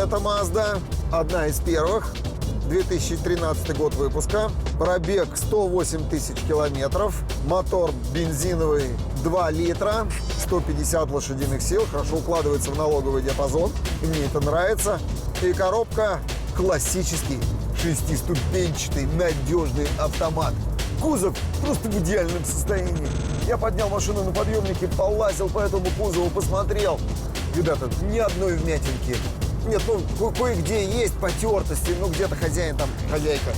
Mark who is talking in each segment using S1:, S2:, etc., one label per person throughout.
S1: Это Mazda, одна из первых, 2013 год выпуска, пробег 108 тысяч километров, мотор бензиновый 2 литра, 150 лошадиных сил, хорошо укладывается в налоговый диапазон, и мне это нравится. И коробка классический, шестиступенчатый, надежный автомат. Кузов просто в идеальном состоянии. Я поднял машину на подъемнике, полазил по этому кузову, посмотрел. Ребята, ни одной вмятинки. Нет, ну, кое-где есть потертости, ну, где-то хозяин там, хозяйка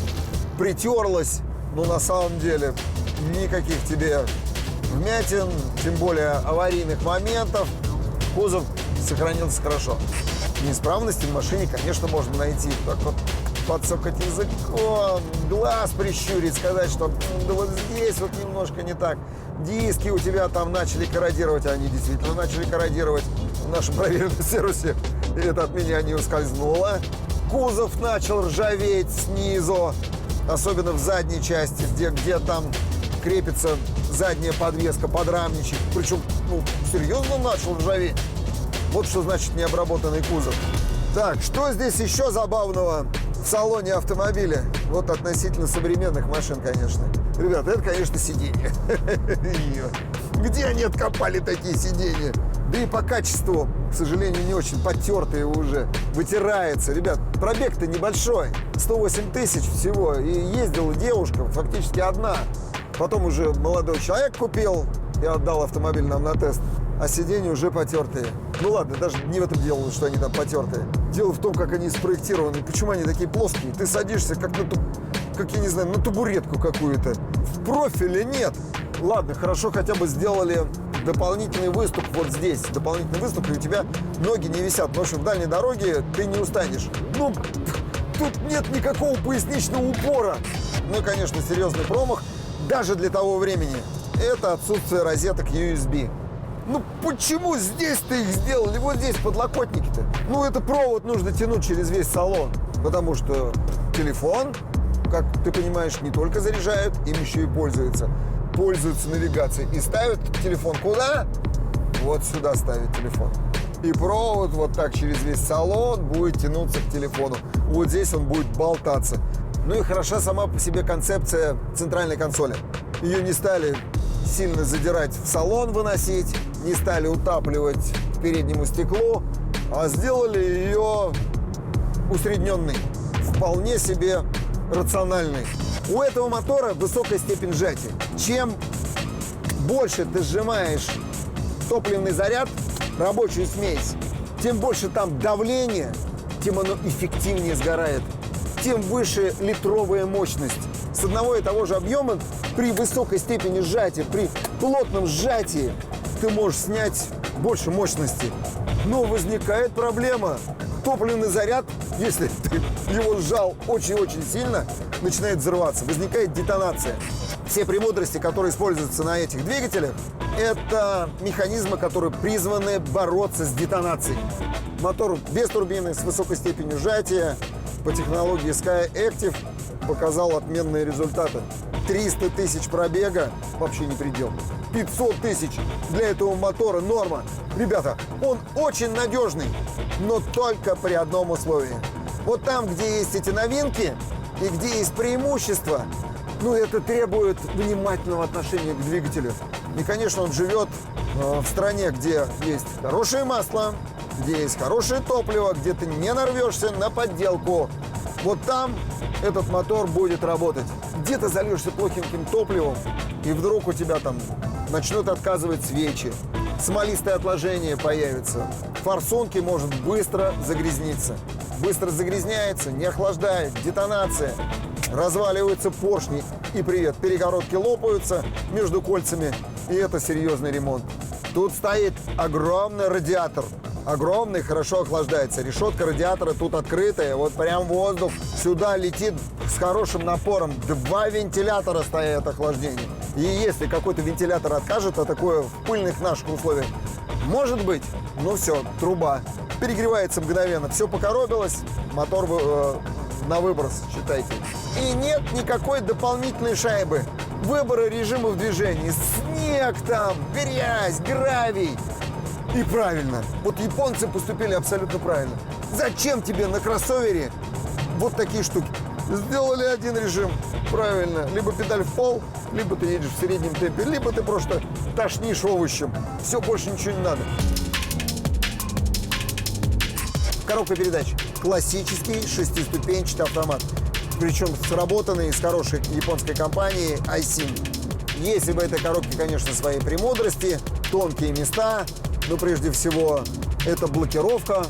S1: притерлась. Но на самом деле никаких тебе вмятин, тем более аварийных моментов. Кузов сохранился хорошо. Неисправности в машине, конечно, можно найти. Так вот подсокать языком, глаз прищурить, сказать, что да вот здесь вот немножко не так. Диски у тебя там начали корродировать, они действительно начали корродировать в нашем проверенном сервисе. И это от меня не ускользнуло. Кузов начал ржаветь снизу, особенно в задней части, где там крепится задняя подвеска, подрамничек. Причем, ну, серьезно начал ржаветь. Вот что значит необработанный кузов. Так, что здесь еще забавного в салоне автомобиля? Вот относительно современных машин, конечно. Ребята, это, конечно, сиденья. Где они откопали такие сиденья? Да и по качеству, к сожалению, не очень потертые уже. Вытирается. Ребят, пробег-то небольшой. 108 тысяч всего. И ездила девушка, фактически одна. Потом уже молодой человек купил. Я отдал автомобиль нам на тест. А сиденья уже потертые. Ну ладно, даже не в этом дело, что они там потертые. Дело в том, как они спроектированы. Почему они такие плоские? Ты садишься как на я не знаю, на табуретку какую-то. В профиле нет. Ладно, хорошо, хотя бы сделали дополнительный выступ вот здесь. Дополнительный выступ, и у тебя ноги не висят. В общем, в дальней дороге ты не устанешь. Ну, тут нет никакого поясничного упора. Ну и, конечно, серьезный промах. Даже для того времени. Это отсутствие розеток USB. Ну почему здесь-то их сделали? Вот здесь подлокотники-то. Ну это провод нужно тянуть через весь салон. Потому что телефон, как ты понимаешь, не только заряжают, им еще и пользуются. Пользуются навигацией. И ставят телефон куда? Вот сюда ставят телефон. И провод вот так через весь салон будет тянуться к телефону. Вот здесь он будет болтаться. Ну и хороша сама по себе концепция центральной консоли. Ее не стали сильно задирать в салон, выносить, не стали утапливать к переднему стеклу, а сделали ее усредненной, вполне себе рациональной. У этого мотора высокая степень сжатия. Чем больше ты сжимаешь топливный заряд, рабочую смесь, тем больше там давление, тем оно эффективнее сгорает, тем выше литровая мощность. С одного и того же объема при высокой степени сжатия, при плотном сжатии ты можешь снять больше мощности. Но возникает проблема. Топливный заряд, если ты его сжал очень-очень сильно, начинает взрываться. Возникает детонация. Все премудрости, которые используются на этих двигателях, это механизмы, которые призваны бороться с детонацией. Мотор без турбины, с высокой степенью сжатия, по технологии SkyActiv показал отменные результаты. 300 тысяч пробега – вообще не предел. 500 тысяч для этого мотора норма. Ребята, он очень надежный, но только при одном условии. Вот там, где есть эти новинки и где есть преимущества, ну, это требует внимательного отношения к двигателю. И, конечно, он живет в стране, где есть хорошее масло, где есть хорошее топливо, где ты не нарвешься на подделку. Вот там этот мотор будет работать. Где-то зальешься плохеньким топливом, и вдруг у тебя там начнут отказывать свечи, смолистое отложение появится, форсунки может быстро загрязниться. Быстро загрязняется, не охлаждает, детонация, разваливаются поршни, и привет, перегородки лопаются между кольцами, и это серьезный ремонт. Тут стоит огромный радиатор. Огромный, хорошо охлаждается. Решетка радиатора тут открытая, вот прям воздух сюда летит с хорошим напором. 2 вентилятора стоят охлаждения. И если какой-то вентилятор откажет, а такое в пыльных наших условиях, может быть, ну все, труба. Перегревается мгновенно, все покоробилось, мотор на выброс, считайте. И нет никакой дополнительной шайбы. Выбора режимов движения. Снег там, грязь, гравий. И правильно. Вот японцы поступили абсолютно правильно. Зачем тебе на кроссовере вот такие штуки? Сделали один режим, правильно. Либо педаль в пол, либо ты едешь в среднем темпе, либо ты просто тошнишь овощем. Все, больше ничего не надо. Коробка передач. Классический шестиступенчатый автомат. Причем сработанный с хорошей японской компанией Aisin. Есть в этой коробке, конечно, свои премудрости, тонкие места. Но прежде всего это блокировка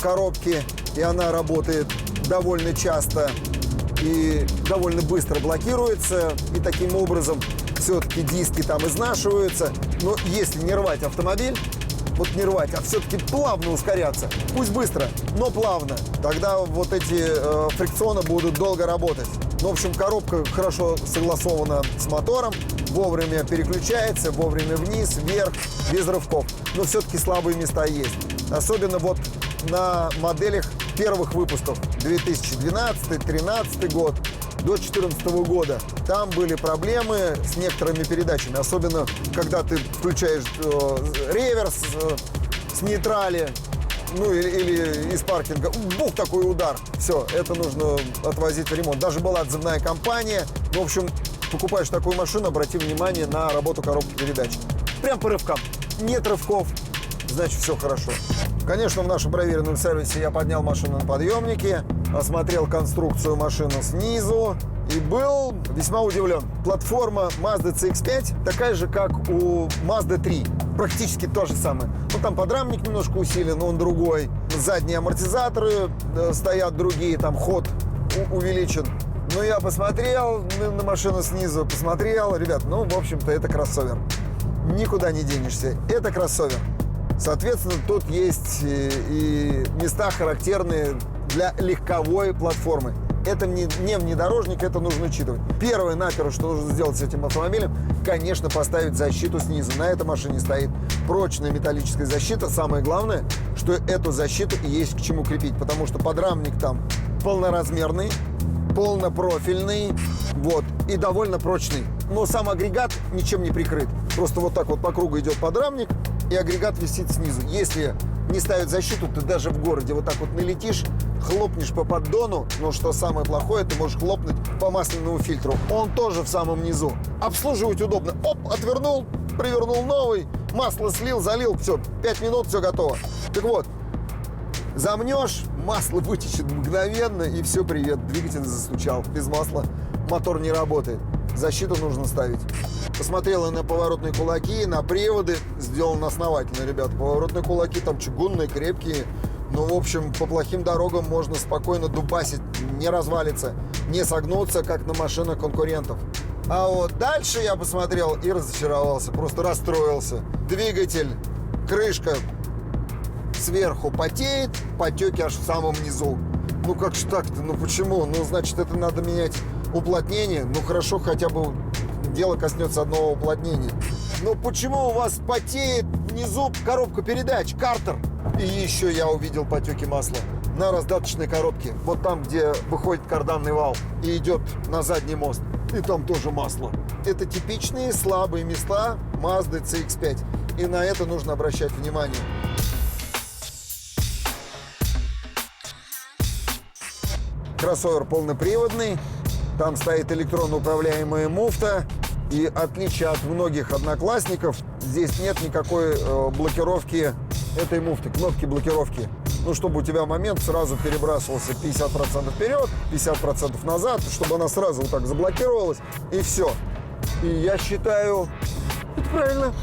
S1: коробки. И она работает довольно часто и довольно быстро блокируется. И таким образом все-таки диски там изнашиваются. Но если не рвать автомобиль, вот не рвать, а все-таки плавно ускоряться. Пусть быстро, но плавно. Тогда вот эти фрикционы будут долго работать. Ну, в общем, коробка хорошо согласована с мотором. Вовремя переключается, вовремя вниз, вверх, без рывков. Но все-таки слабые места есть. Особенно вот на моделях первых выпусков. 2012-2013 год до 2014 года. Там были проблемы с некоторыми передачами. Особенно, когда ты включаешь реверс с нейтрали, ну или из паркинга. Бух, такой удар. Все, это нужно отвозить в ремонт. Даже была отзывная компания. Ну, в общем, покупаешь такую машину, обрати внимание на работу коробки передач. Прям по рывкам. Нет рывков, значит, все хорошо. Конечно, в нашем проверенном сервисе я поднял машину на подъемнике, осмотрел конструкцию машины снизу и был весьма удивлен. Платформа Mazda CX-5 такая же, как у Mazda 3. Практически то же самое. Ну, там подрамник немножко усилен, но он другой. Задние амортизаторы стоят другие, там ход увеличен. Но я посмотрел на машину снизу, посмотрел. Ребят, ну, в общем-то, это кроссовер. Никуда не денешься. Это кроссовер. Соответственно, тут есть и места, характерные для легковой платформы. Это не внедорожник, это нужно учитывать. Первое, наперво, что нужно сделать с этим автомобилем, конечно, поставить защиту снизу. На этой машине стоит прочная металлическая защита. Самое главное, что эту защиту и есть к чему крепить, потому что подрамник там полноразмерный, полнопрофильный, вот, и довольно прочный. Но сам агрегат ничем не прикрыт. Просто вот так вот по кругу идет подрамник, и агрегат висит снизу. Если не ставить защиту, ты даже в городе вот так вот налетишь, хлопнешь по поддону, но что самое плохое, ты можешь хлопнуть по масляному фильтру. Он тоже в самом низу. Обслуживать удобно. Оп, отвернул, привернул новый, масло слил, залил, все, 5 минут, все готово. Так вот, замнешь, масло вытечет мгновенно, и все, привет, двигатель застучал. Без масла мотор не работает. Защиту нужно ставить. Посмотрел я на поворотные кулаки, на приводы. Сделано основательно, ребята. Поворотные кулаки там чугунные, крепкие. Ну, в общем, по плохим дорогам можно спокойно дубасить, не развалиться, не согнуться, как на машинах конкурентов. А вот дальше я посмотрел и разочаровался, просто расстроился. Двигатель, крышка сверху потеет, потеки аж в самом низу. Ну, как же так-то? Ну, почему? Ну, значит, это надо менять уплотнение. Ну, хорошо, хотя бы дело коснется одного уплотнения. Но почему у вас потеет внизу коробка передач, картер? И еще я увидел потеки масла на раздаточной коробке. Вот там, где выходит карданный вал и идет на задний мост. И там тоже масло. Это типичные слабые места Mazda CX-5. И на это нужно обращать внимание. Кроссовер полноприводный. Там стоит электронно управляемая муфта. И отличие от многих одноклассников, здесь нет никакой блокировки этой муфты, кнопки блокировки. Ну, чтобы у тебя момент сразу перебрасывался 50% вперед, 50% назад, чтобы она сразу вот так заблокировалась, и все. И я считаю, это правильно,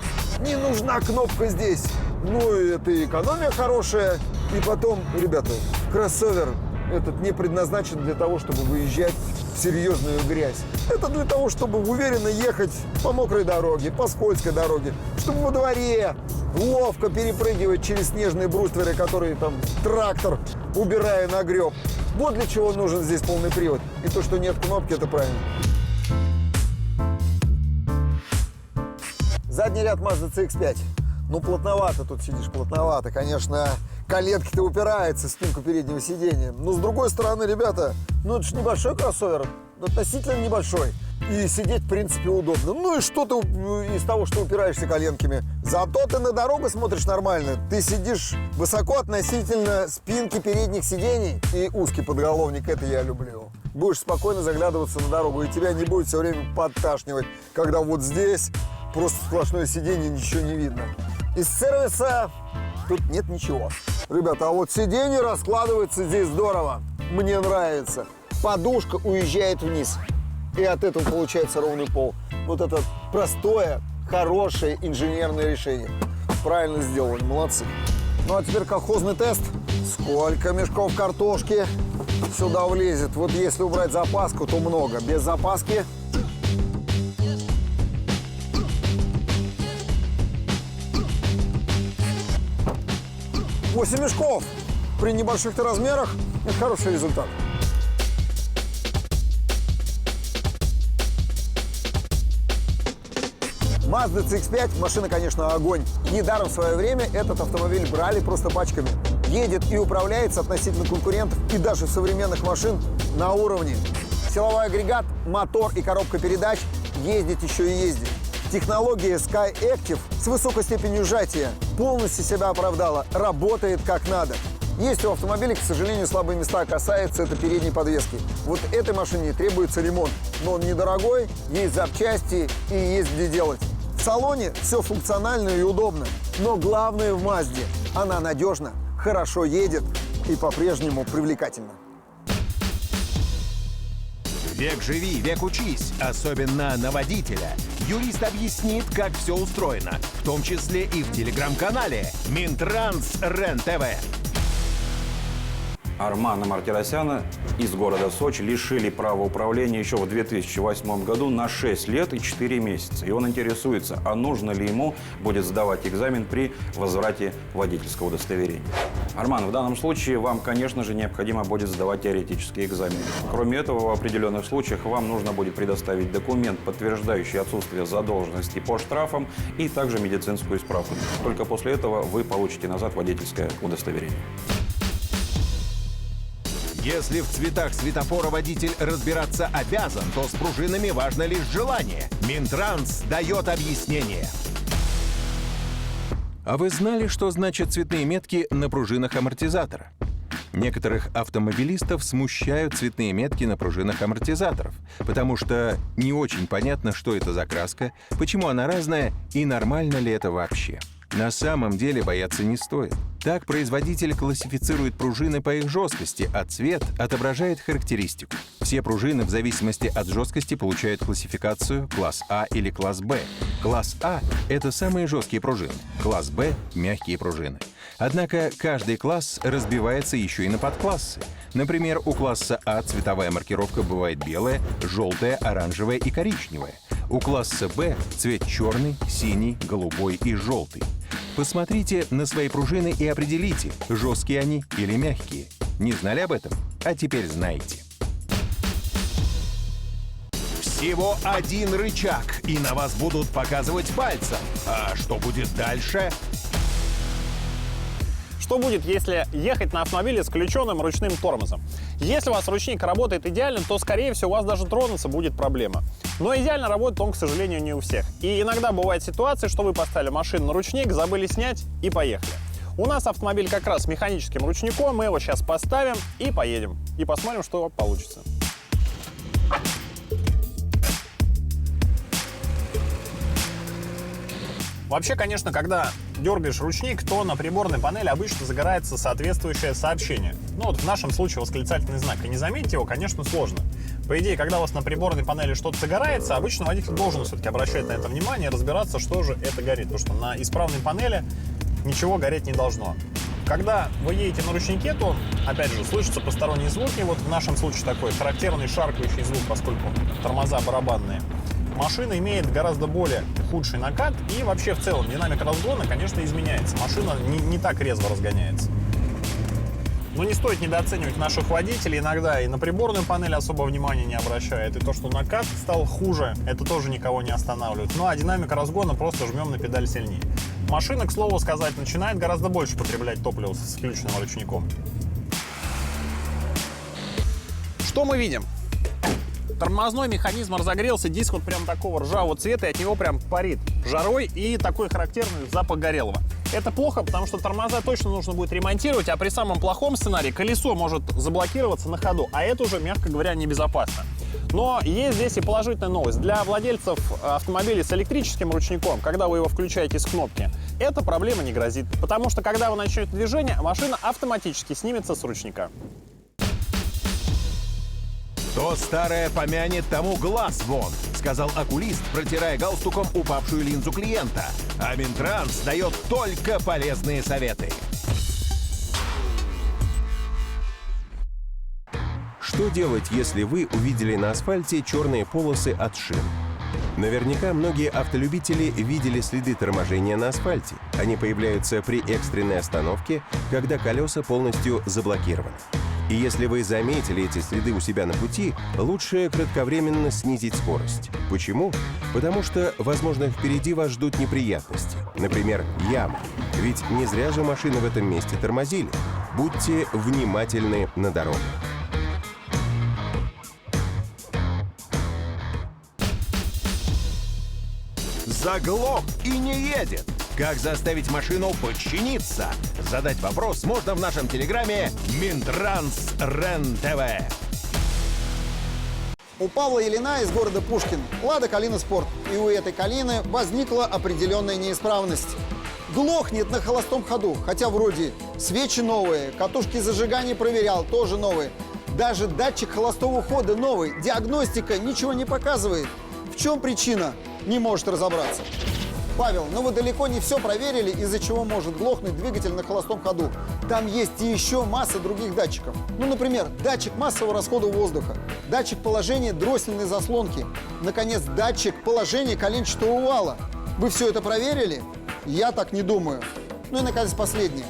S1: не нужна кнопка здесь. Ну, и это экономия хорошая. И потом, ребята, кроссовер этот не предназначен для того, чтобы выезжать в серьезную грязь. Это для того, чтобы уверенно ехать по мокрой дороге, по скользкой дороге, чтобы во дворе ловко перепрыгивать через снежные брустверы, которые там трактор, убирая, нагреб. Вот для чего нужен здесь полный привод. И то, что нет кнопки, это правильно. Задний ряд Mazda CX-5. Ну, плотновато тут сидишь, плотновато. Конечно, коленки-то упираются в спинку переднего сиденья. Но, с другой стороны, ребята, ну, это же небольшой кроссовер. Относительно небольшой. И сидеть, в принципе, удобно. Ну и что ты из того, что упираешься коленками? Зато ты на дорогу смотришь нормально. Ты сидишь высоко относительно спинки передних сидений. И узкий подголовник, это я люблю. Будешь спокойно заглядываться на дорогу, и тебя не будет все время подташнивать, когда вот здесь просто сплошное сиденье, ничего не видно. Из сервиса тут нет ничего. Ребята, а вот сиденье раскладывается здесь здорово. Мне нравится. Подушка уезжает вниз. И от этого получается ровный пол. Вот это простое, хорошее инженерное решение. Правильно сделали, молодцы. Ну а теперь колхозный тест. Сколько мешков картошки сюда влезет? Вот если убрать запаску, то много. Без запаски 8 мешков. При небольших-то размерах это хороший результат. Mazda CX-5 машина, конечно, огонь. Недаром в свое время этот автомобиль брали просто пачками. Едет и управляется относительно конкурентов и даже современных машин на уровне. Силовой агрегат, мотор и коробка передач ездит еще и ездит. Технология SkyActiv с высокой степенью сжатия полностью себя оправдала, работает как надо. Есть у автомобиля, к сожалению, слабые места, касается это передней подвески. Вот этой машине требуется ремонт, но он недорогой, есть запчасти и есть где делать. В салоне все функционально и удобно, но главное в Mazda – она надежна, хорошо едет и по-прежнему привлекательна.
S2: Век живи, век учись, особенно на водителя. Юрист объяснит, как все устроено, в том числе и в телеграм-канале Минтранс РЕН-ТВ.
S3: Армана Мартиросяна из города Сочи лишили права управления еще в 2008 году на 6 лет и 4 месяца. И он интересуется, а нужно ли ему будет сдавать экзамен при возврате водительского удостоверения. Арман, в данном случае вам, конечно же, необходимо будет сдавать теоретический экзамен. Кроме этого, в определенных случаях вам нужно будет предоставить документ, подтверждающий отсутствие задолженности по штрафам, и также медицинскую справку. Только после этого вы получите назад водительское удостоверение.
S2: Если в цветах светофора водитель разбираться обязан, то с пружинами важно лишь желание. Минтранс дает объяснение. А вы знали, что значат цветные метки на пружинах амортизатора? Некоторых автомобилистов смущают цветные метки на пружинах амортизаторов, потому что не очень понятно, что это за краска, почему она разная и нормально ли это вообще. На самом деле бояться не стоит. Так производитель классифицирует пружины по их жесткости, а цвет отображает характеристику. Все пружины в зависимости от жесткости получают классификацию класс А или класс Б. Класс А — это самые жесткие пружины, класс Б — мягкие пружины. Однако каждый класс разбивается еще и на подклассы. Например, у класса А цветовая маркировка бывает белая, желтая, оранжевая и коричневая. У класса Б цвет черный, синий, голубой и желтый. Посмотрите на свои пружины и определите, жесткие они или мягкие. Не знали об этом? А теперь знаете. Всего один рычаг, и на вас будут показывать пальцем. А что будет дальше?
S4: Что будет, если ехать на автомобиле с включенным ручным тормозом? Если у вас ручник работает идеально, то, скорее всего, у вас даже тронуться будет проблема. Но идеально работает он, к сожалению, не у всех. И иногда бывает ситуация, что вы поставили машину на ручник, забыли снять и поехали. У нас автомобиль как раз с механическим ручником, мы его сейчас поставим и поедем. И посмотрим, что получится. Вообще, конечно, когда дергаешь ручник, то на приборной панели обычно загорается соответствующее сообщение. Ну вот в нашем случае восклицательный знак. И не заметить его, конечно, сложно. По идее, когда у вас на приборной панели что-то загорается, обычно водитель должен все-таки обращать на это внимание и разбираться, что же это горит. Потому что на исправной панели ничего гореть не должно. Когда вы едете на ручнике, то, опять же, слышатся посторонние звуки. Вот в нашем случае такой характерный шаркающий звук, поскольку тормоза барабанные. Машина имеет гораздо более худший накат, и вообще в целом динамика разгона, конечно, изменяется. Машина не так резво разгоняется. Но не стоит недооценивать наших водителей. Иногда и на приборную панель особо внимания не обращают. И то, что накат стал хуже, это тоже никого не останавливает. Ну а динамика разгона, просто жмем на педаль сильнее. Машина, к слову сказать, начинает гораздо больше потреблять топливо с включенным ручником. Что мы видим? Тормозной механизм разогрелся, диск вот прям такого ржавого цвета, и от него прям парит жарой и такой характерный запах горелого. Это плохо, потому что тормоза точно нужно будет ремонтировать, а при самом плохом сценарии колесо может заблокироваться на ходу, а это уже, мягко говоря, небезопасно. Но есть здесь и положительная новость. Для владельцев автомобилей с электрическим ручником, когда вы его включаете с кнопки, эта проблема не грозит, потому что когда вы начнете движение, машина автоматически снимется с ручника.
S2: «То старое помянет, тому глаз вон», — сказал окулист, протирая галстуком упавшую линзу клиента. А Минтранс дает только полезные советы. Что делать, если вы увидели на асфальте черные полосы от шин? Наверняка многие автолюбители видели следы торможения на асфальте. Они появляются при экстренной остановке, когда колеса полностью заблокированы. И если вы заметили эти следы у себя на пути, лучше кратковременно снизить скорость. Почему? Потому что, возможно, впереди вас ждут неприятности. Например, яма. Ведь не зря же машины в этом месте тормозили. Будьте внимательны на дорогах. Заглох и не едет. Как заставить машину подчиниться? Задать вопрос можно в нашем телеграме Минтранс РЕН-ТВ.
S1: У Павла Елена из города Пушкин «Лада Калина Спорт». И у этой Калины возникла определенная неисправность. Глохнет на холостом ходу, хотя вроде свечи новые, катушки зажигания проверял, тоже новые. Даже датчик холостого хода новый, диагностика ничего не показывает. В чем причина? Не может разобраться. Павел, но вы далеко не все проверили, из-за чего может глохнуть двигатель на холостом ходу. Там есть и еще масса других датчиков. Ну, например, датчик массового расхода воздуха, датчик положения дроссельной заслонки, наконец, датчик положения коленчатого вала. Вы все это проверили? Я так не думаю. Ну и, наконец, последнее.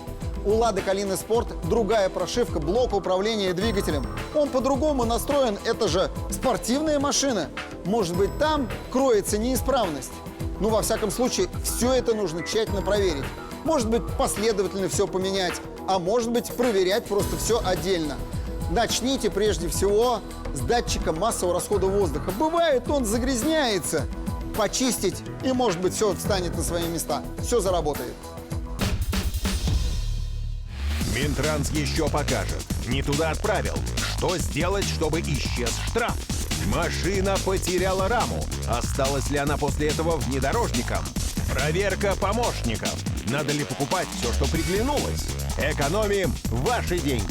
S1: У «Лады Калина Спорт» другая прошивка блока управления двигателем. Он по-другому настроен, это же спортивная машина. Может быть, там кроется неисправность. Ну, во всяком случае, все это нужно тщательно проверить. Может быть, последовательно все поменять, а может быть, проверять просто все отдельно. Начните прежде всего с датчика массового расхода воздуха. Бывает, он загрязняется. Почистить, и, может быть, все встанет на свои места. Все заработает.
S2: Минтранс еще покажет. Не туда отправил. Что сделать, чтобы исчез штраф? Машина потеряла раму. Осталась ли она после этого внедорожником? Проверка помощников. Надо ли покупать все, что приглянулось? Экономим ваши деньги.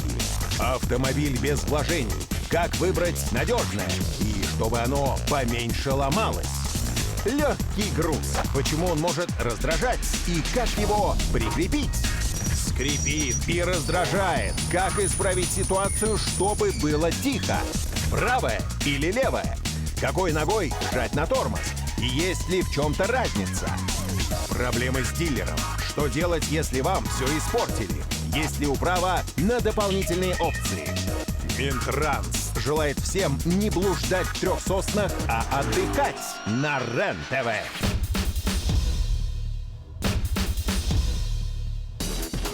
S2: Автомобиль без вложений. Как выбрать надежное? И чтобы оно поменьше ломалось. Легкий груз. Почему он может раздражать? И как его прикрепить? Скрипит и раздражает. Как исправить ситуацию, чтобы было тихо? Правая или левая? Какой ногой жать на тормоз? И есть ли в чем-то разница? Проблемы с дилером. Что делать, если вам все испортили? Есть ли управа на дополнительные опции? Минтранс желает всем не блуждать в трех соснах, а отдыхать на РЕН-ТВ.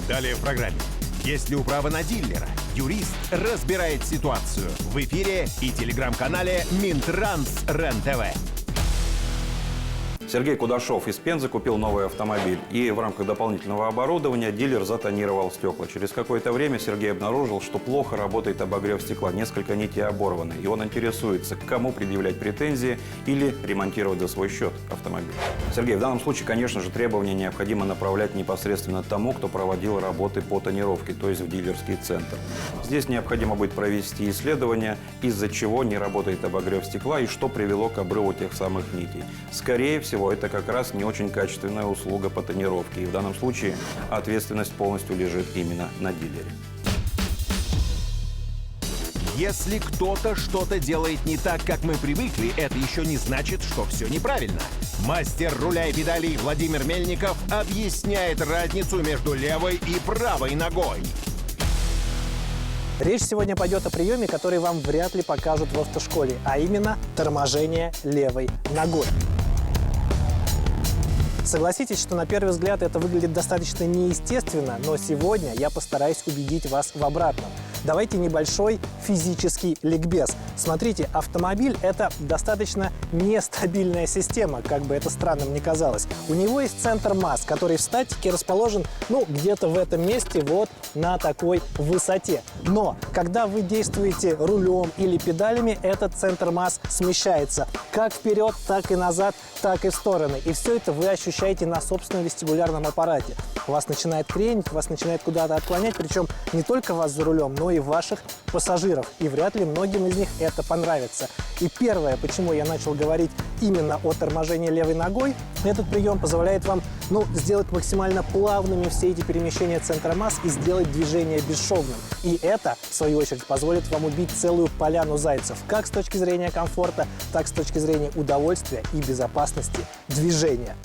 S2: Далее в программе. Есть ли управа на дилера? Юрист разбирает ситуацию в эфире и телеграм-канале Минтранс РЕН-ТВ.
S3: Сергей Кудашов из Пензы купил новый автомобиль. И в рамках дополнительного оборудования дилер затонировал стекла. Через какое-то время Сергей обнаружил, что плохо работает обогрев стекла. Несколько нитей оборваны. И он интересуется, к кому предъявлять претензии или ремонтировать за свой счет автомобиль. Сергей, в данном случае, конечно же, требования необходимо направлять непосредственно тому, кто проводил работы по тонировке, то есть в дилерский центр. Здесь необходимо будет провести исследование, из-за чего не работает обогрев стекла и что привело к обрыву тех самых нитей. Скорее всего, это как раз не очень качественная услуга по тонировке. И в данном случае ответственность полностью лежит именно на дилере.
S2: Если кто-то что-то делает не так, как мы привыкли, это еще не значит, что все неправильно. Мастер руля и педалей Владимир Мельников объясняет разницу между левой и правой ногой.
S5: Речь сегодня пойдет о приеме, который вам вряд ли покажут в автошколе, а именно торможение левой ногой. Согласитесь, что на первый взгляд это выглядит достаточно неестественно, но сегодня я постараюсь убедить вас в обратном. Давайте небольшой физический ликбез. Смотрите, автомобиль – это достаточно нестабильная система, как бы это странным ни казалось. У него есть центр масс, который в статике расположен, где-то в этом месте, вот на такой высоте. Но когда вы действуете рулем или педалями, этот центр масс смещается как вперед, так и назад, так и в стороны. И все это вы ощущаете на собственном вестибулярном аппарате. Вас начинает кренить, вас начинает куда-то отклонять, причем не только вас за рулем, но и ваших пассажиров. И вряд ли многим из них это понравится. И первое, почему я начал говорить именно о торможении левой ногой, этот прием позволяет вам сделать максимально плавными все эти перемещения центра масс и сделать движение бесшовным. И это, в свою очередь, позволит вам убить целую поляну зайцев, как с точки зрения комфорта, так и с точки зрения удовольствия и безопасности движения.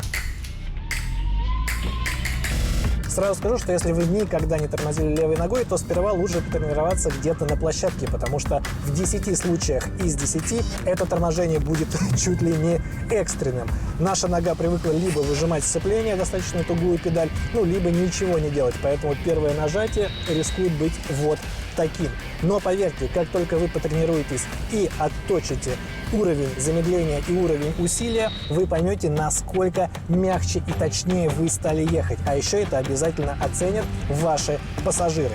S5: Сразу скажу, что если вы никогда не тормозили левой ногой, то сперва лучше потренироваться где-то на площадке, потому что в 10 случаях из 10 это торможение будет чуть ли не экстренным. Наша нога привыкла либо выжимать сцепление, достаточно тугую педаль, либо ничего не делать, поэтому первое нажатие рискует быть вот таким. Но поверьте, как только вы потренируетесь и отточите уровень замедления и уровень усилия, вы поймете, насколько мягче и точнее вы стали ехать. А еще это обязательно оценят ваши пассажиры.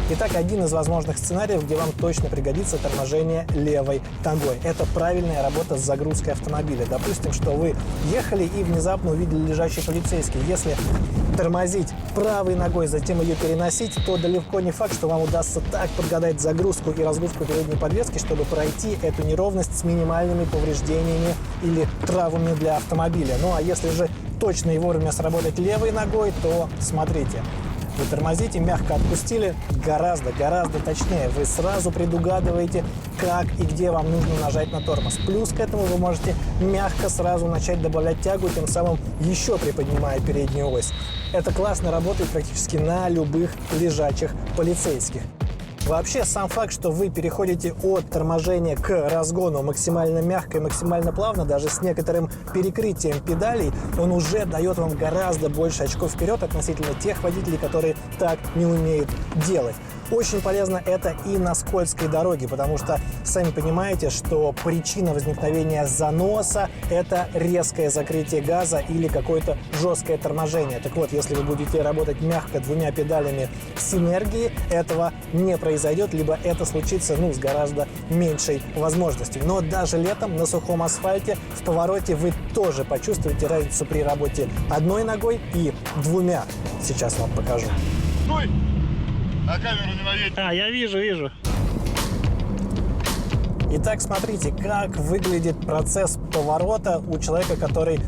S5: Итак, один из возможных сценариев, где вам точно пригодится торможение левой ногой. Это правильная работа с загрузкой автомобиля. Допустим, что вы ехали и внезапно увидели лежачий полицейский. Если тормозить правой ногой, затем ее переносить, то далеко не факт, что вам удастся так подгадать загрузку и разгрузку передней подвески, чтобы пройти эту неровность с минимальными повреждениями или травмами для автомобиля. А если же точно и вовремя сработать левой ногой, то смотрите. Вы тормозите, мягко отпустили, гораздо точнее. Вы сразу предугадываете, как и где вам нужно нажать на тормоз. Плюс к этому вы можете мягко сразу начать добавлять тягу, тем самым еще приподнимая переднюю ось. Это классно работает практически на любых лежачих полицейских. Вообще, сам факт, что вы переходите от торможения к разгону максимально мягко и максимально плавно, даже с некоторым перекрытием педалей, он уже дает вам гораздо больше очков вперед относительно тех водителей, которые так не умеют делать. Очень полезно это и на скользкой дороге, потому что сами понимаете, что причина возникновения заноса – это резкое закрытие газа или какое-то жесткое торможение. Так вот, если вы будете работать мягко двумя педалями синергии, этого не произойдет, либо это случится с гораздо меньшей возможностью. Но даже летом на сухом асфальте в повороте вы тоже почувствуете разницу при работе одной ногой и двумя. Сейчас вам покажу.
S6: Стой! На камеру не наведь.
S5: Я вижу. Итак, смотрите, как выглядит процесс поворота у человека, который,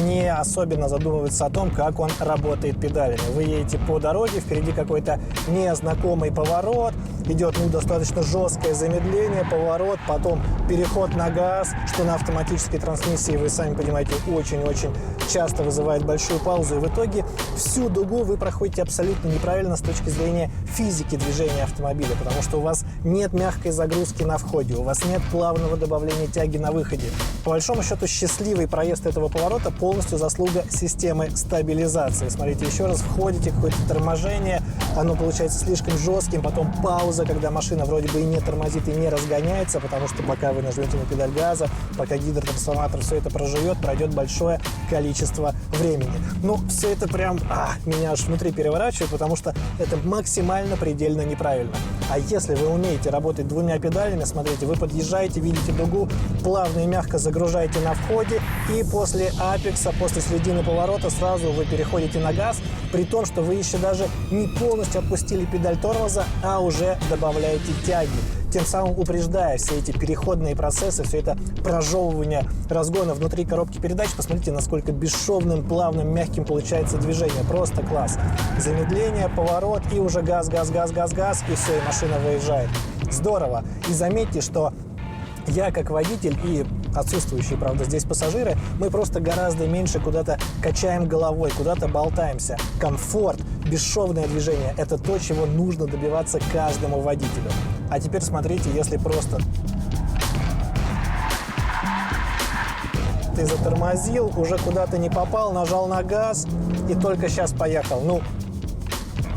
S5: не особенно задумывается о том, как он работает педалями. Вы едете по дороге, впереди какой-то незнакомый поворот, идет, достаточно жесткое замедление, поворот, потом переход на газ, что на автоматической трансмиссии, вы сами понимаете, очень-очень часто вызывает большую паузу. И в итоге всю дугу вы проходите абсолютно неправильно с точки зрения физики движения автомобиля, потому что у вас нет мягкой загрузки на входе, у вас нет плавного добавления тяги на выходе. По большому счету, счастливый проезд этого поворота полностью заслуга системы стабилизации. Смотрите, еще раз входите, какое-то торможение, оно получается слишком жестким, потом пауза, когда машина вроде бы и не тормозит, и не разгоняется, потому что пока вы нажмете на педаль газа, пока гидротрансформатор все это проживет, пройдет большое количество времени. Все это прям меня аж внутри переворачивает, потому что это максимально предельно неправильно. А если вы умеете работать двумя педалями, смотрите, вы подъезжаете, видите дугу, плавно и мягко загружаете на входе, и после апекса, после середины поворота сразу вы переходите на газ, при том, что вы еще даже не полностью отпустили педаль тормоза, а уже добавляете тяги, тем самым упреждая все эти переходные процессы, все это прожевывание разгона внутри коробки передач. Посмотрите, насколько бесшовным, плавным, мягким получается движение. Просто класс. Замедление, поворот и уже газ, и все, и машина выезжает. Здорово. И заметьте, что я как водитель и отсутствующие, правда, здесь пассажиры, мы просто гораздо меньше куда-то качаем головой, куда-то болтаемся. Комфорт, бесшовное движение – это то, чего нужно добиваться каждому водителю. А теперь смотрите, если просто ты затормозил, уже куда-то не попал, нажал на газ и только сейчас поехал. Ну,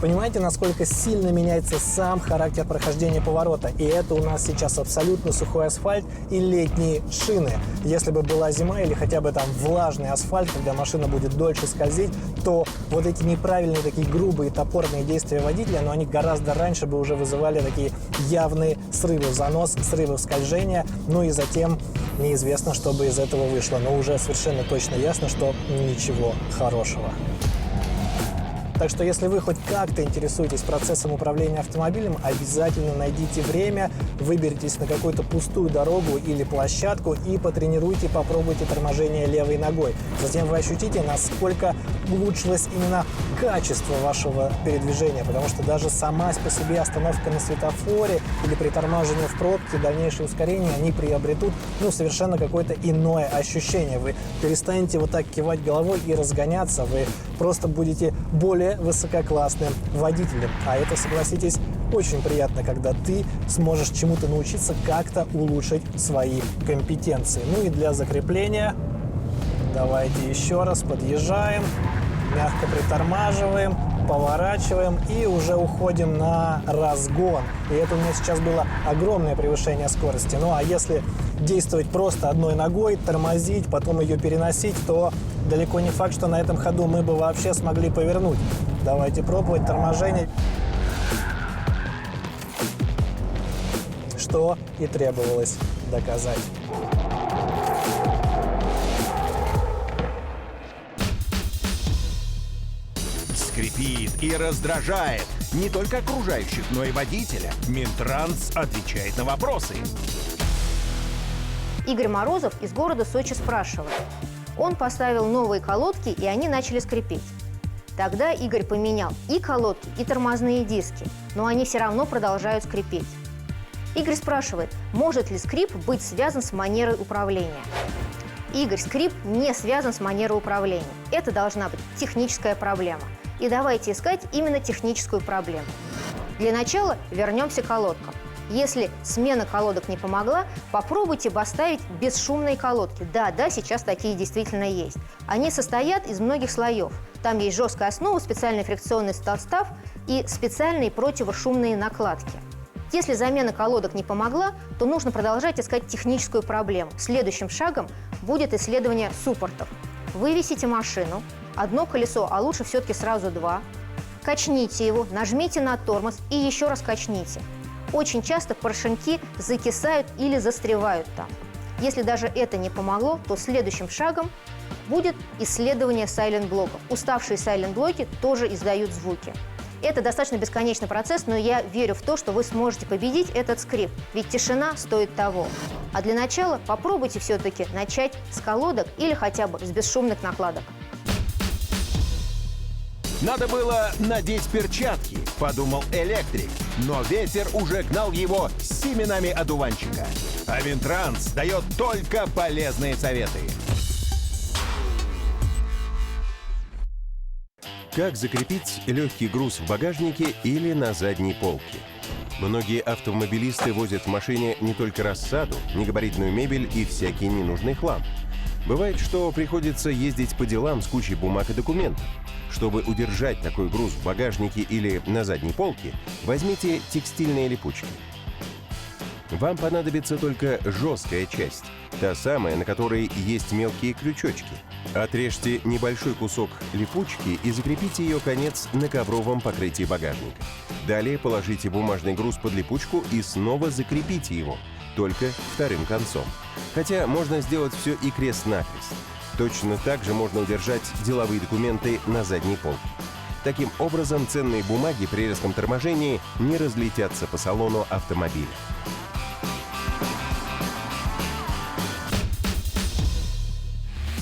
S5: понимаете, насколько сильно меняется сам характер прохождения поворота? И это у нас сейчас абсолютно сухой асфальт и летние шины. Если бы была зима или хотя бы там влажный асфальт, когда машина будет дольше скользить, то вот эти неправильные, такие грубые, топорные действия водителя, но они гораздо раньше бы уже вызывали такие явные срывы в занос, срывы в скольжение. Ну и затем неизвестно, что бы из этого вышло. Но уже совершенно точно ясно, что ничего хорошего. Так что если вы хоть как-то интересуетесь процессом управления автомобилем, обязательно найдите время, выберитесь на какую-то пустую дорогу или площадку и потренируйте, попробуйте торможение левой ногой. Затем вы ощутите, насколько улучшилось именно качество вашего передвижения, потому что даже сама по себе остановка на светофоре или притормаживание в пробке, дальнейшее ускорение, они приобретут совершенно какое-то иное ощущение. Вы перестанете вот так кивать головой и разгоняться, вы просто будете более высококлассным водителем. А это, согласитесь, очень приятно, когда ты сможешь чему-то научиться, как-то улучшить свои компетенции. Ну и для закрепления давайте еще раз подъезжаем, мягко притормаживаем, поворачиваем и уже уходим на разгон. И это у меня сейчас было огромное превышение скорости. Ну а если действовать просто одной ногой, тормозить, потом ее переносить, то далеко не факт, что на этом ходу мы бы вообще смогли повернуть. Давайте пробовать торможение. Что и требовалось доказать.
S7: Скрипит и раздражает не только окружающих, но и водителя. Минтранс отвечает на вопросы.
S8: Игорь Морозов из города Сочи спрашивает. Он поставил новые колодки, и они начали скрипеть. Тогда Игорь поменял и колодки, и тормозные диски, но они все равно продолжают скрипеть. Игорь спрашивает, может ли скрип быть связан с манерой управления. Игорь, скрип не связан с манерой управления. Это должна быть техническая проблема. И давайте искать именно техническую проблему. Для начала вернемся к колодкам. Если смена колодок не помогла, попробуйте поставить бесшумные колодки. Да, сейчас такие действительно есть. Они состоят из многих слоев. Там есть жесткая основа, специальный фрикционный состав и специальные противошумные накладки. Если замена колодок не помогла, то нужно продолжать искать техническую проблему. Следующим шагом будет исследование суппортов. Вывесите машину, одно колесо, а лучше все-таки сразу два. Качните его, нажмите на тормоз и еще раз качните. Очень часто поршеньки закисают или застревают там. Если даже это не помогло, то следующим шагом будет исследование сайлент-блоков. Уставшие сайлент-блоки тоже издают звуки. Это достаточно бесконечный процесс, но я верю в то, что вы сможете победить этот скрип, ведь тишина стоит того. А для начала попробуйте все-таки начать с колодок или хотя бы с бесшумных накладок.
S7: Надо было надеть перчатки, подумал электрик, но ветер уже гнал его с семенами одуванчика. А Минтранс дает только полезные советы.
S2: Как закрепить легкий груз в багажнике или на задней полке? Многие автомобилисты возят в машине не только рассаду, негабаритную мебель и всякий ненужный хлам. Бывает, что приходится ездить по делам с кучей бумаг и документов. Чтобы удержать такой груз в багажнике или на задней полке, возьмите текстильные липучки. Вам понадобится только жесткая часть, та самая, на которой есть мелкие крючочки. Отрежьте небольшой кусок липучки и закрепите ее конец на ковровом покрытии багажника. Далее положите бумажный груз под липучку и снова закрепите его, только вторым концом. Хотя можно сделать все и крест-накрест. Точно так же можно удержать деловые документы на задней полке. Таким образом, ценные бумаги при резком торможении не разлетятся по салону автомобиля.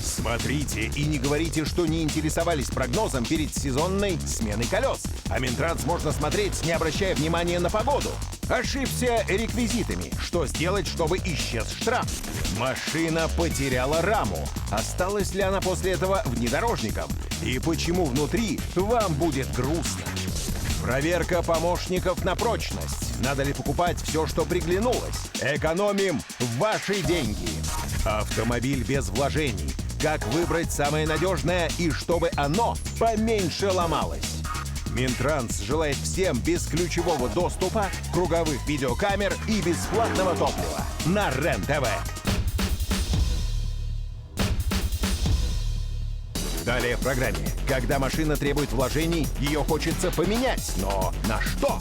S7: Смотрите и не говорите, что не интересовались прогнозом перед сезонной сменой колес. А Минтранс можно смотреть, не обращая внимания на погоду. Ошибся реквизитами. Что сделать, чтобы исчез штраф? Машина потеряла раму. Осталась ли она после этого внедорожником? И почему внутри вам будет грустно? Проверка помощников на прочность. Надо ли покупать все, что приглянулось? Экономим ваши деньги. Автомобиль без вложений. Как выбрать самое надежное и чтобы оно поменьше ломалось. Минтранс желает всем бесключевого доступа, круговых видеокамер и бесплатного топлива на РЕН-ТВ. Далее в программе. Когда машина требует вложений, ее хочется поменять. Но на что?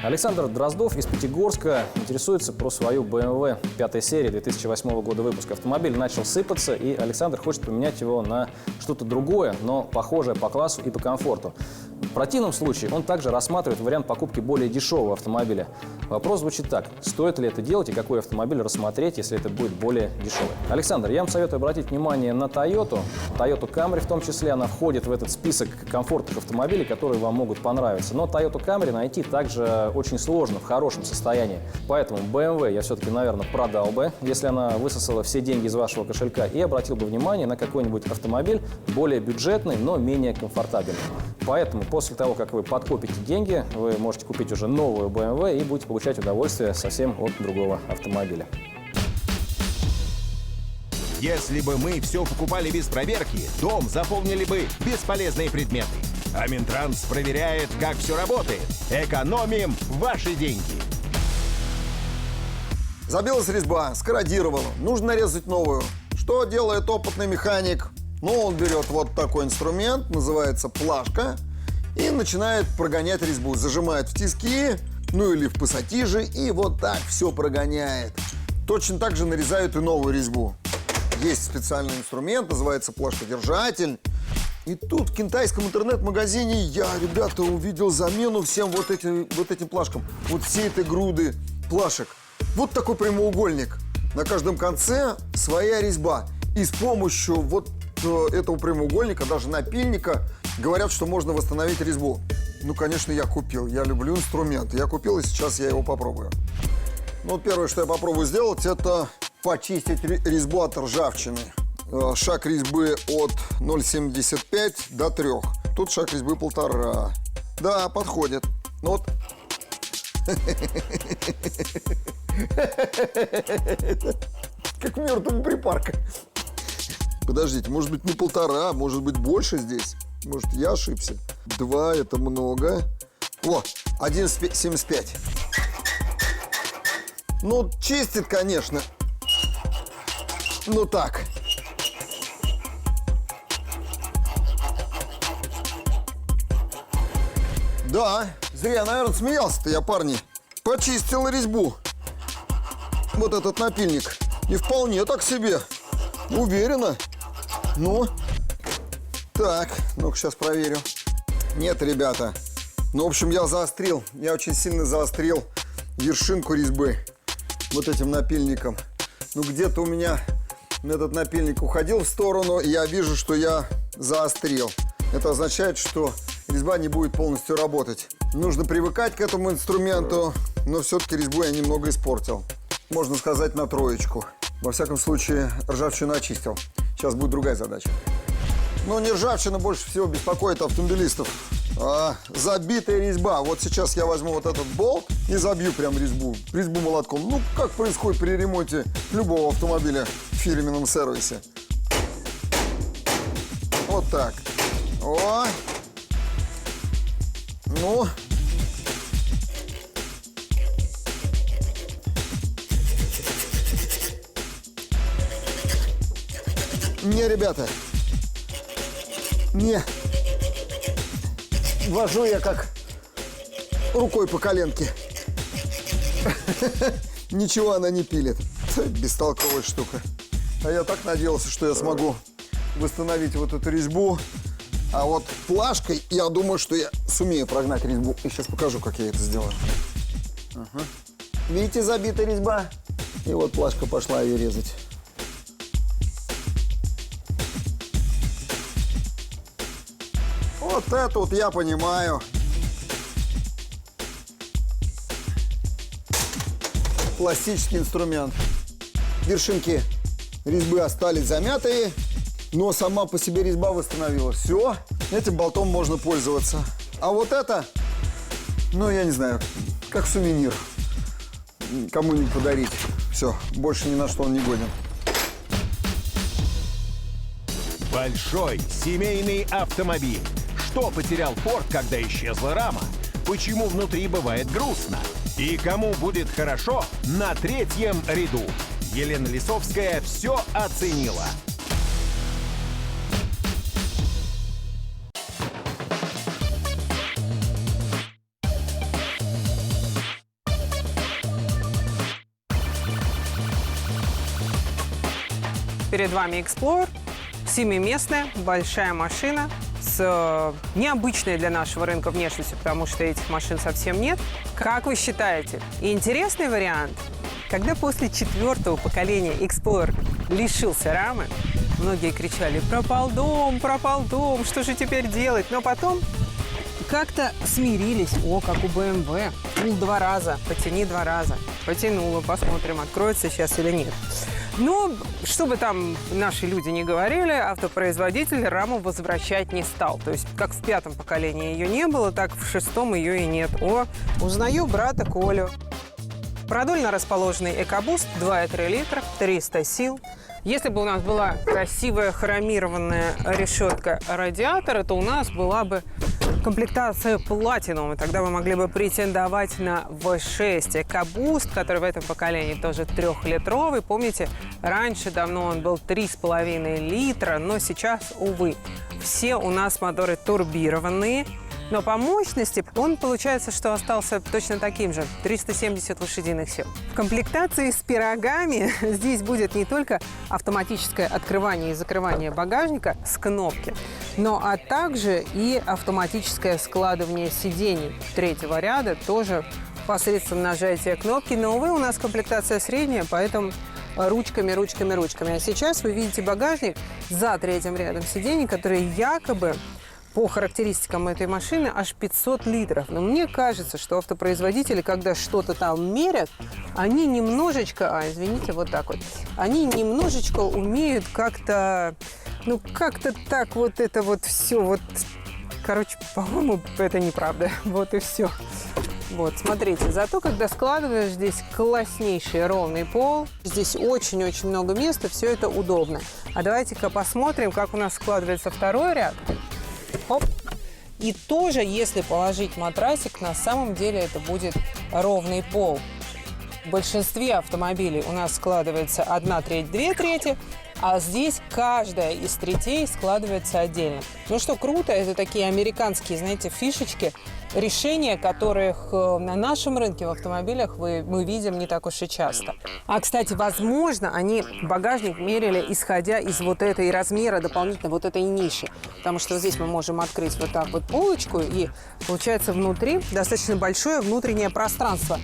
S9: Александр Дроздов из Пятигорска интересуется про свою BMW 5 серии 2008 года выпуска. Автомобиль начал сыпаться, и Александр хочет поменять его на что-то другое, но похожее по классу и по комфорту. В противном случае он также рассматривает вариант покупки более дешевого автомобиля. Вопрос звучит так: стоит ли это делать и какой автомобиль рассмотреть, если это будет более дешевый? Александр, я вам советую обратить внимание на Toyota Camry в том числе. Она входит в этот список комфортных автомобилей, которые вам могут понравиться. Но Toyota Camry найти также очень сложно в хорошем состоянии. Поэтому BMW я все-таки, наверное, продал бы, если она высосала все деньги из вашего кошелька, и обратил бы внимание на какой-нибудь автомобиль более бюджетный, но менее комфортабельный. Поэтому после того, как вы подкопите деньги, вы можете купить уже новую BMW и будете получать удовольствие совсем от другого автомобиля.
S7: Если бы мы все покупали без проверки, дом заполнили бы бесполезные предметы. А Минтранс проверяет, как все работает. Экономим ваши деньги.
S1: Забилась резьба, скорродировала. Нужно нарезать новую. Что делает опытный механик? Ну, он берет вот такой инструмент, называется плашка, и начинает прогонять резьбу. Зажимает в тиски, ну или в пассатижи, и вот так все прогоняет. Точно так же нарезают и новую резьбу. Есть специальный инструмент, называется плашкодержатель. И тут в китайском интернет-магазине я, ребята, увидел замену всем вот этим плашкам. Вот всей этой груды плашек. Вот такой прямоугольник. На каждом конце своя резьба. И с помощью вот этого прямоугольника, даже напильника, говорят, что можно восстановить резьбу. Ну, конечно, я купил. Я люблю инструмент. Я купил, и сейчас я его попробую. Ну, первое, что я попробую сделать, это почистить резьбу от ржавчины. Шаг резьбы от 0,75 до 3. Тут шаг резьбы 1,5. Да, подходит. Ну вот. Как мертвая припарка. Подождите, может быть, не 1,5, может быть, больше здесь. Может, я ошибся. 2 это много. О, 1,75. Ну, чистит, конечно. Ну так. Да, зря, наверное, смеялся-то я, парни. Почистил резьбу. Вот этот напильник. И вполне так себе. Уверенно. Ну. Так, ну-ка сейчас проверю. Нет, ребята. Ну, в общем, я заострил. Я очень сильно заострил вершинку резьбы вот этим напильником. Ну, где-то у меня этот напильник уходил в сторону, и я вижу, что я заострил. Это означает, что резьба не будет полностью работать. Нужно привыкать к этому инструменту, но все-таки резьбу я немного испортил. Можно сказать, на 3. Во всяком случае, ржавчину очистил. Сейчас будет другая задача. Но не ржавчина больше всего беспокоит автомобилистов, а забитая резьба. Вот сейчас я возьму вот этот болт и забью прям резьбу молотком. Ну, как происходит при ремонте любого автомобиля в фирменном сервисе. Вот так. О! Ну. Не, ребята. Не. Вожу я как рукой по коленке. Ничего она не пилит. Бестолковая штука. А я так надеялся, что я смогу восстановить вот эту резьбу. А вот плашкой я думаю, что я сумею прогнать резьбу. И сейчас покажу, как я это сделаю. Ага. Видите, забита резьба? И вот плашка пошла ее резать. Вот это вот я понимаю. Пластический инструмент. Вершинки резьбы остались замятые, но сама по себе резьба восстановилась. Все, этим болтом можно пользоваться. А вот это, ну я не знаю, как сувенир. Кому-нибудь подарить. Все, больше ни на что он не годен.
S7: Большой семейный автомобиль. Что потерял Форд, когда исчезла рама? Почему внутри бывает грустно? И кому будет хорошо на третьем ряду? Елена Лисовская все оценила.
S10: Перед вами Explorer, 7-местная большая машина с необычной для нашего рынка внешностью, потому что этих машин совсем нет. Как вы считаете, интересный вариант? Когда после 4-го поколения Explorer лишился рамы, многие кричали: пропал дом, что же теперь делать? Но потом как-то смирились. О, как у BMW. Ну, 2 раза, потяни 2 раза. Потянула, посмотрим, откроется сейчас или нет. Но, что бы там наши люди не говорили, автопроизводитель раму возвращать не стал. То есть, как в 5-м поколении ее не было, так в 6-м ее и нет. О, узнаю брата Колю. Продольно расположенный EcoBoost, 2,3 литра, 300 сил. Если бы у нас была красивая хромированная решетка радиатора, то у нас была бы комплектация Platinum, и тогда мы могли бы претендовать на V6. EcoBoost, который в этом поколении тоже 3-литровый. Помните, раньше давно он был 3,5 литра, но сейчас, увы, все у нас моторы турбированные. Но по мощности он, получается, что остался точно таким же – 370 лошадиных сил. В комплектации с пирогами здесь будет не только автоматическое открывание и закрывание багажника с кнопки, но а также и автоматическое складывание сидений 3-го ряда, тоже посредством нажатия кнопки. Но, увы, у нас комплектация средняя, поэтому ручками. А сейчас вы видите багажник за 3-м рядом сидений, который якобы по характеристикам этой машины аж 500 литров. Но мне кажется, что автопроизводители, когда что-то там мерят, они немножечко, извините, вот так вот, они немножечко умеют как-то, ну, как-то так вот это вот все вот, короче, по-моему, это неправда. Вот и все. Вот, смотрите, зато когда складываешь, здесь класснейший ровный пол, здесь очень-очень много места, все это удобно. А давайте-ка посмотрим, как у нас складывается 2-й ряд. Хоп. И тоже, если положить матрасик, на самом деле это будет ровный пол. В большинстве автомобилей у нас складывается 1/3, 2/3, а здесь каждая из третей складывается отдельно. Ну что, круто, это такие американские, знаете, фишечки, решения, которых на нашем рынке в автомобилях мы видим не так уж и часто. А, кстати, возможно, они багажник мерили, исходя из вот этой размера дополнительно вот этой ниши. Потому что здесь мы можем открыть вот так вот полочку, и получается внутри достаточно большое внутреннее пространство.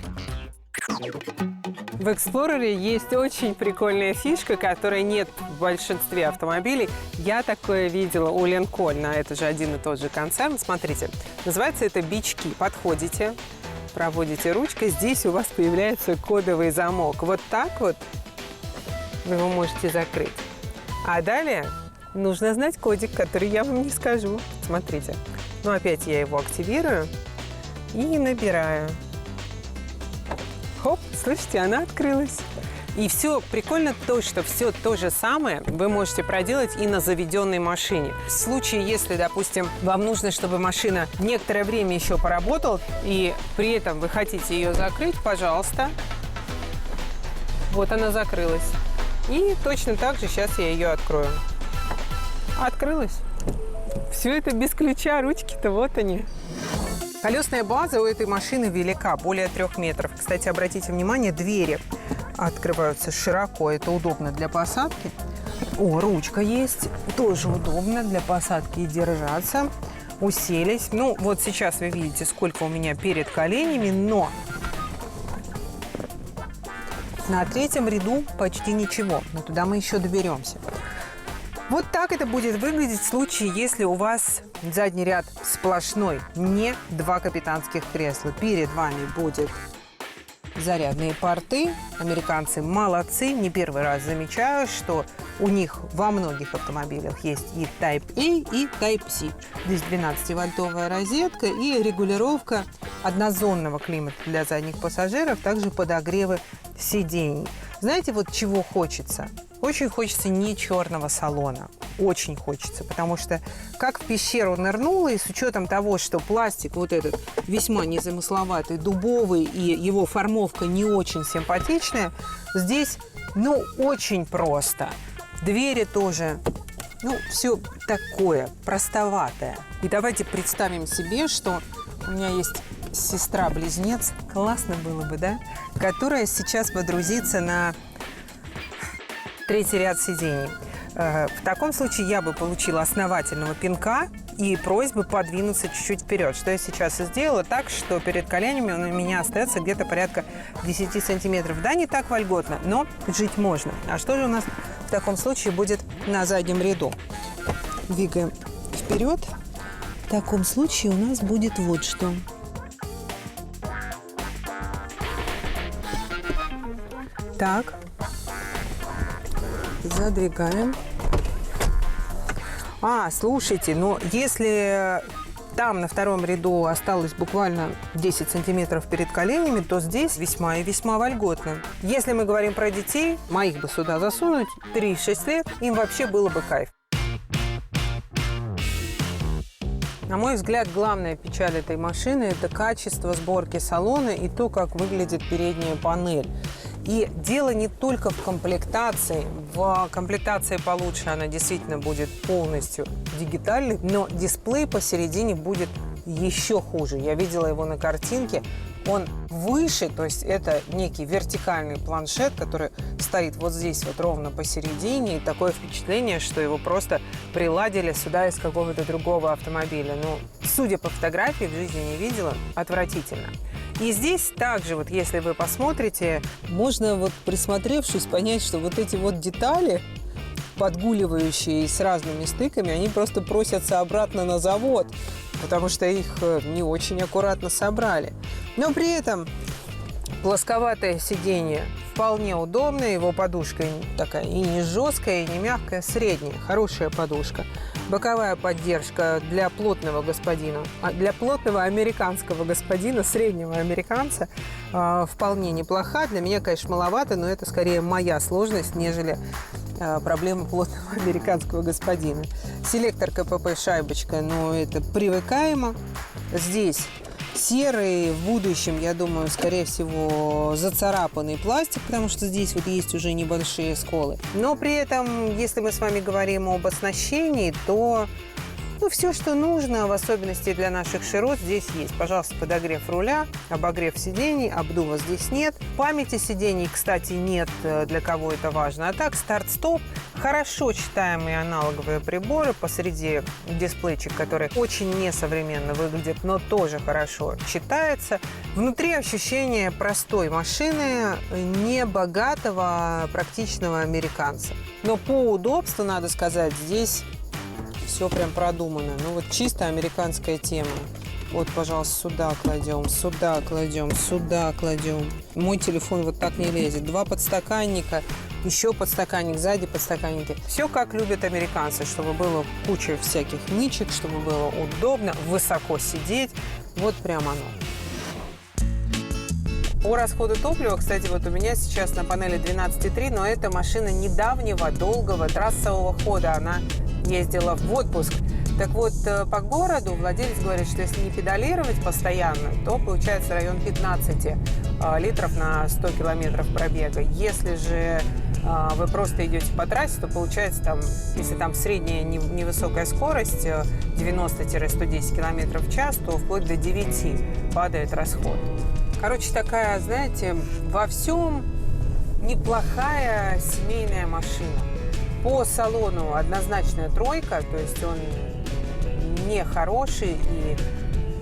S10: В Explorer есть очень прикольная фишка, которой нет в большинстве автомобилей. Я такое видела у Lincoln, это же один и тот же концерн. Смотрите, называется это бички. Подходите, проводите ручкой, здесь у вас появляется кодовый замок. Вот так вот вы его можете закрыть. А далее нужно знать кодик, который я вам не скажу. Смотрите, ну опять я его активирую и набираю. Хоп, слышите, она открылась. И все прикольно то, что все то же самое вы можете проделать и на заведенной машине. В случае, если, допустим, вам нужно, чтобы машина некоторое время еще поработала, и при этом вы хотите ее закрыть, пожалуйста. Вот она закрылась. И точно так же сейчас я ее открою. Открылась. Все это без ключа, ручки-то вот они. Колесная база у этой машины велика, более 3 метров. Кстати, обратите внимание, двери открываются широко, это удобно для посадки. О, ручка есть, тоже удобно для посадки и держаться. Уселись. Ну, вот сейчас вы видите, сколько у меня перед коленями, но на 3-м ряду почти ничего, но туда мы еще доберемся. Вот так это будет выглядеть в случае, если у вас задний ряд сплошной, не 2 капитанских кресла. Перед вами будет зарядные порты. Американцы молодцы. Не первый раз замечаю, что у них во многих автомобилях есть и Type-A, и Type-C. Здесь 12-вольтовая розетка и регулировка однозонного климата для задних пассажиров, также подогревы сидений. Знаете, вот чего хочется? Очень хочется не черного салона. Очень хочется, потому что как в пещеру нырнула, и с учетом того, что пластик вот этот весьма незамысловатый, дубовый, и его формовка не очень симпатичная, здесь, ну, очень просто. Двери тоже, ну, все такое простоватое. И давайте представим себе, что у меня есть сестра-близнец, классно было бы, да? Которая сейчас водрузится на третий ряд сидений. В таком случае я бы получила основательного пинка и просьбы подвинуться чуть-чуть вперед. Что я сейчас и сделала так, что перед коленями у меня остается где-то порядка 10 сантиметров. Да, не так вольготно, но жить можно. А что же у нас в таком случае будет на заднем ряду? Двигаем вперед. В таком случае у нас будет вот что. Так. Задвигаем. Слушайте, но если там на втором ряду осталось буквально 10 сантиметров перед коленями, то здесь весьма и весьма вольготно. Если мы говорим про детей, моих бы сюда засунуть, 3-6 лет, им вообще было бы кайф. На мой взгляд, главная печаль этой машины – это качество сборки салона и то, как выглядит передняя панель. И дело не только в комплектации. В комплектации получше она действительно будет полностью дигитальной, но дисплей посередине будет еще хуже. Я видела его на картинке. Он выше, то есть это некий вертикальный планшет, который стоит вот здесь вот ровно посередине. И такое впечатление, что его просто приладили сюда из какого-то другого автомобиля. Ну, судя по фотографии, в жизни не видела, отвратительно. И здесь также, вот если вы посмотрите, можно вот присмотревшись понять, что вот эти вот детали, подгуливающие с разными стыками, они просто просятся обратно на завод, потому что их не очень аккуратно собрали. Но при этом плосковатое сиденье вполне удобное, его подушка такая и не жесткая, и не мягкая, средняя, хорошая подушка. Боковая поддержка для плотного господина, для плотного американского господина, среднего американца, вполне неплоха. Для меня, конечно, маловато, но это скорее моя сложность, нежели проблема плотного американского господина. Селектор КПП шайбочка, но это привыкаемо. Здесь серый, в будущем, я думаю, скорее всего, зацарапанный пластик, потому что здесь вот есть уже небольшие сколы. Но при этом, если мы с вами говорим об оснащении, то все, что нужно, в особенности для наших широт, здесь есть. Пожалуйста, подогрев руля, обогрев сидений, обдува здесь нет. Памяти сидений, кстати, нет, для кого это важно. А так, старт-стоп, хорошо читаемые аналоговые приборы, посреди дисплейчик, который очень несовременно выглядит, но тоже хорошо читается. Внутри ощущение простой машины, небогатого, практичного американца. Но по удобству, надо сказать, здесь все прям продумано. Ну вот чисто американская тема. Вот, пожалуйста, сюда кладем, сюда кладем, сюда кладем. Мой телефон вот так не лезет. 2 подстаканника, еще подстаканник, сзади подстаканники. Все как любят американцы, чтобы было куча всяких ничек, чтобы было удобно, высоко сидеть. Вот прям оно. По расходу топлива, кстати, вот у меня сейчас на панели 12,3, но это машина недавнего, долгого трассового хода. Она ездила в отпуск. Так вот, по городу владелец говорит, что если не педалировать постоянно, то получается район 15 литров на 100 километров пробега. Если же вы просто идете по трассе, то получается, там, если там средняя невысокая скорость 90-110 километров в час, то вплоть до 9 падает расход. Короче, такая, знаете, во всем неплохая семейная машина. По салону однозначная тройка, то есть он не хороший, и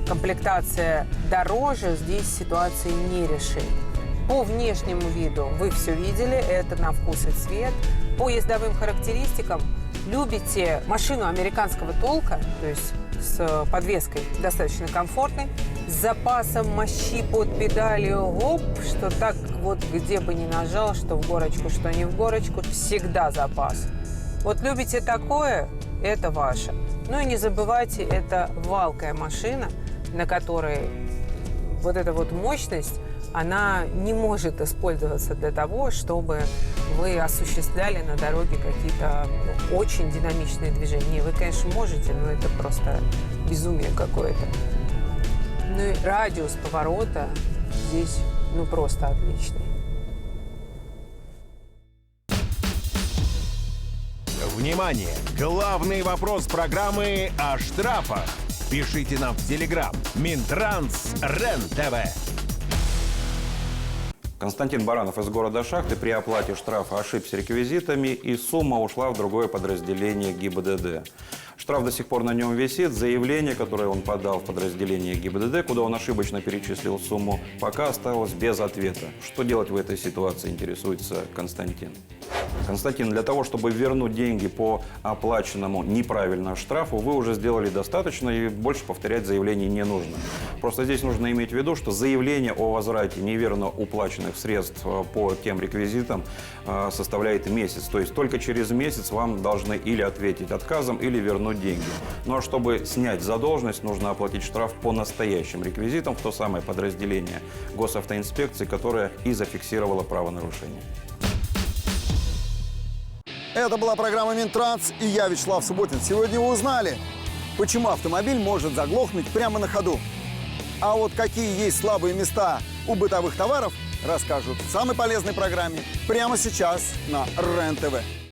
S10: комплектация дороже, здесь ситуации не решит. По внешнему виду вы все видели, это на вкус и цвет. По ездовым характеристикам любите машину американского толка, то есть с подвеской достаточно комфортной, с запасом мощи под педалью, что так вот где бы ни нажал, что в горочку, что не в горочку, всегда запас. Вот любите такое, это ваше. Ну и не забывайте, это валкая машина, на которой вот эта вот мощность, она не может использоваться для того, чтобы вы осуществляли на дороге какие-то очень динамичные движения. Вы, конечно, можете, но это просто безумие какое-то. Ну и радиус поворота здесь, просто отличный.
S7: Внимание! Главный вопрос программы о штрафах. Пишите нам в Телеграм. Минтранс РЕН-ТВ.
S3: Константин Баранов из города Шахты при оплате штрафа ошибся реквизитами, и сумма ушла в другое подразделение ГИБДД. Штраф до сих пор на нем висит. Заявление, которое он подал в подразделение ГИБДД, куда он ошибочно перечислил сумму, пока осталось без ответа. Что делать в этой ситуации, интересуется Константин. Константин, для того, чтобы вернуть деньги по оплаченному неправильному штрафу, вы уже сделали достаточно, и больше повторять заявление не нужно. Просто здесь нужно иметь в виду, что заявление о возврате неверно уплаченных средств по тем реквизитам составляет месяц. То есть только через месяц вам должны или ответить отказом, или вернуть деньги. Ну а чтобы снять задолженность, нужно оплатить штраф по настоящим реквизитам в то самое подразделение госавтоинспекции, которое и зафиксировало правонарушение.
S1: Это была программа «Минтранс» и я, Вячеслав Субботин. Сегодня вы узнали, почему автомобиль может заглохнуть прямо на ходу. А вот какие есть слабые места у бытовых товаров, расскажут в самой полезной программе прямо сейчас на РЕН-ТВ.